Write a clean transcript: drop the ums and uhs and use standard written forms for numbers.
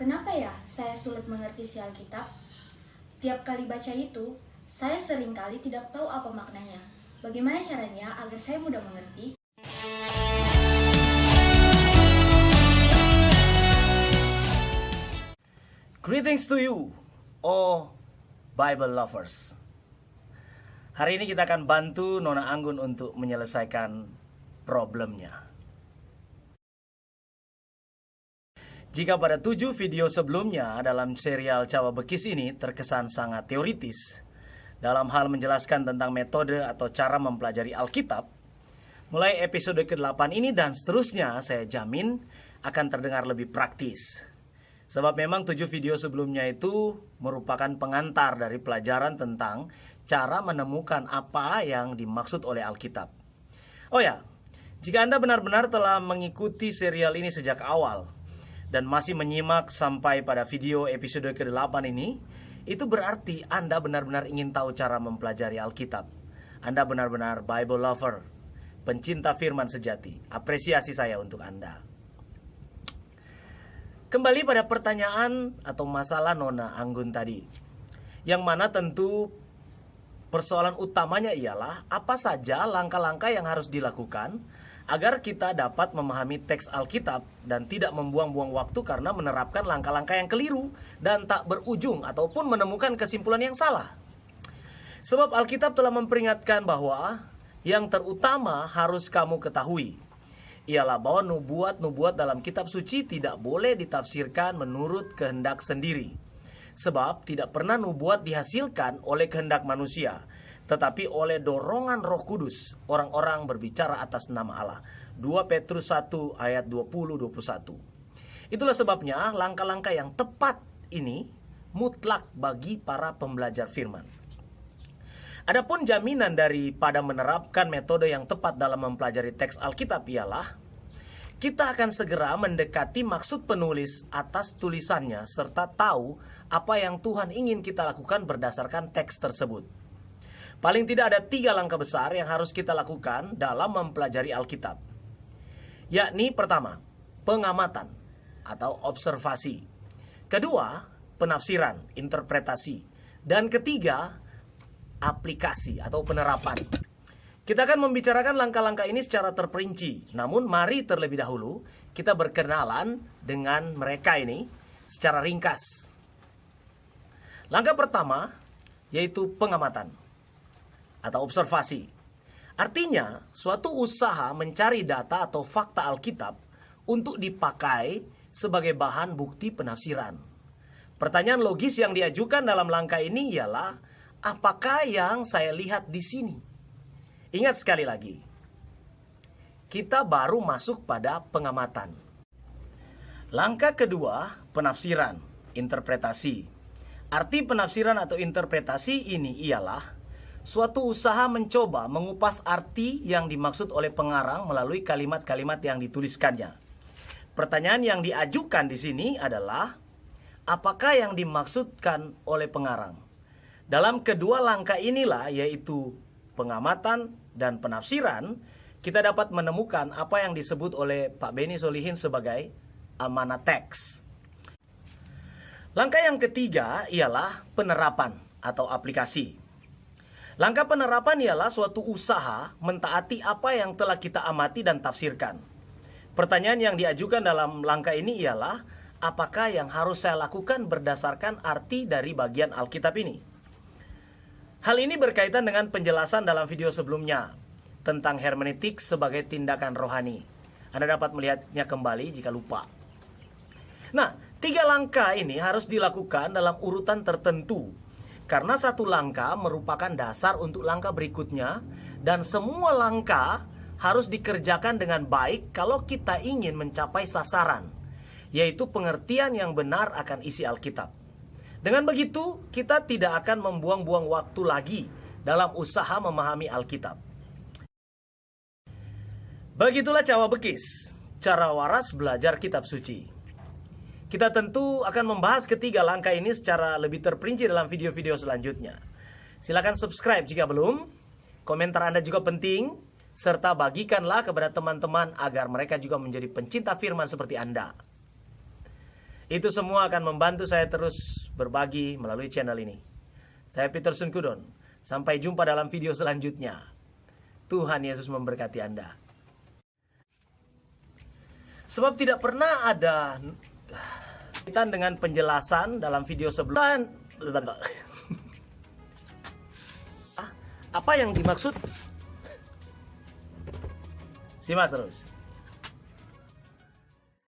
Kenapa ya saya sulit mengerti isi Alkitab? Tiap kali baca itu, saya seringkali tidak tahu apa maknanya. Bagaimana caranya agar saya mudah mengerti? Greetings to you, oh Bible lovers. Hari ini kita akan bantu Nona Anggun untuk menyelesaikan problemnya. Jika pada 7 video sebelumnya dalam serial Cawa Bekis ini terkesan sangat teoritis dalam hal menjelaskan tentang metode atau cara mempelajari Alkitab, mulai episode ke-8 ini dan seterusnya saya jamin akan terdengar lebih praktis. Sebab memang 7 video sebelumnya itu merupakan pengantar dari pelajaran tentang cara menemukan apa yang dimaksud oleh Alkitab. Oh ya, jika Anda benar-benar telah mengikuti serial ini sejak awal dan masih menyimak sampai pada video episode ke-8 ini, itu berarti Anda benar-benar ingin tahu cara mempelajari Alkitab. Anda benar-benar Bible lover, pencinta firman sejati. Apresiasi saya untuk Anda. Kembali pada pertanyaan atau masalah Nona Anggun tadi, yang mana tentu persoalan utamanya ialah apa saja langkah-langkah yang harus dilakukan agar kita dapat memahami teks Alkitab dan tidak membuang-buang waktu karena menerapkan langkah-langkah yang keliru dan tak berujung ataupun menemukan kesimpulan yang salah. Sebab Alkitab telah memperingatkan bahwa yang terutama harus kamu ketahui ialah bahwa nubuat-nubuat dalam kitab suci tidak boleh ditafsirkan menurut kehendak sendiri. Sebab tidak pernah nubuat dihasilkan oleh kehendak manusia, tetapi oleh dorongan Roh Kudus, orang-orang berbicara atas nama Allah. 2 Petrus 1 ayat 20-21. Itulah sebabnya langkah-langkah yang tepat ini mutlak bagi para pembelajar firman. Adapun jaminan daripada menerapkan metode yang tepat dalam mempelajari teks Alkitab ialah kita akan segera mendekati maksud penulis atas tulisannya serta tahu apa yang Tuhan ingin kita lakukan berdasarkan teks tersebut. Paling tidak ada 3 langkah besar yang harus kita lakukan dalam mempelajari Alkitab. Yakni pertama, pengamatan atau observasi. Kedua, penafsiran, interpretasi. Dan ketiga, aplikasi atau penerapan. Kita akan membicarakan langkah-langkah ini secara terperinci. Namun mari terlebih dahulu kita berkenalan dengan mereka ini secara ringkas. Langkah pertama yaitu pengamatan atau observasi. Artinya, suatu usaha mencari data atau fakta Alkitab untuk dipakai sebagai bahan bukti penafsiran. Pertanyaan logis yang diajukan dalam langkah ini ialah, apakah yang saya lihat di sini? Ingat sekali lagi, kita baru masuk pada pengamatan. Langkah kedua, penafsiran, interpretasi. Arti penafsiran atau interpretasi ini ialah suatu usaha mencoba mengupas arti yang dimaksud oleh pengarang melalui kalimat-kalimat yang dituliskannya. Pertanyaan yang diajukan di sini adalah, apakah yang dimaksudkan oleh pengarang? Dalam kedua langkah inilah, yaitu pengamatan dan penafsiran, kita dapat menemukan apa yang disebut oleh Pak Beni Solihin sebagai amanat teks. Langkah yang ketiga ialah penerapan atau aplikasi. Langkah penerapan ialah suatu usaha mentaati apa yang telah kita amati dan tafsirkan. Pertanyaan yang diajukan dalam langkah ini ialah, apakah yang harus saya lakukan berdasarkan arti dari bagian Alkitab ini? Hal ini berkaitan dengan penjelasan dalam video sebelumnya tentang hermeneutik sebagai tindakan rohani. Anda dapat melihatnya kembali jika lupa. Nah, 3 langkah ini harus dilakukan dalam urutan tertentu. Karena satu langkah merupakan dasar untuk langkah berikutnya, dan semua langkah harus dikerjakan dengan baik kalau kita ingin mencapai sasaran, yaitu pengertian yang benar akan isi Alkitab. Dengan begitu, kita tidak akan membuang-buang waktu lagi dalam usaha memahami Alkitab. Begitulah Cawa Bekis, cara waras belajar kitab suci. Kita tentu akan membahas ketiga langkah ini secara lebih terperinci dalam video-video selanjutnya. Silakan subscribe jika belum. Komentar Anda juga penting. Serta bagikanlah kepada teman-teman agar mereka juga menjadi pencinta firman seperti Anda. Itu semua akan membantu saya terus berbagi melalui channel ini. Saya Peterson Kudon. Sampai jumpa dalam video selanjutnya. Tuhan Yesus memberkati Anda. Sebab tidak pernah ada kaitan dengan penjelasan dalam video sebelumnya. Apa yang dimaksud? Simak terus.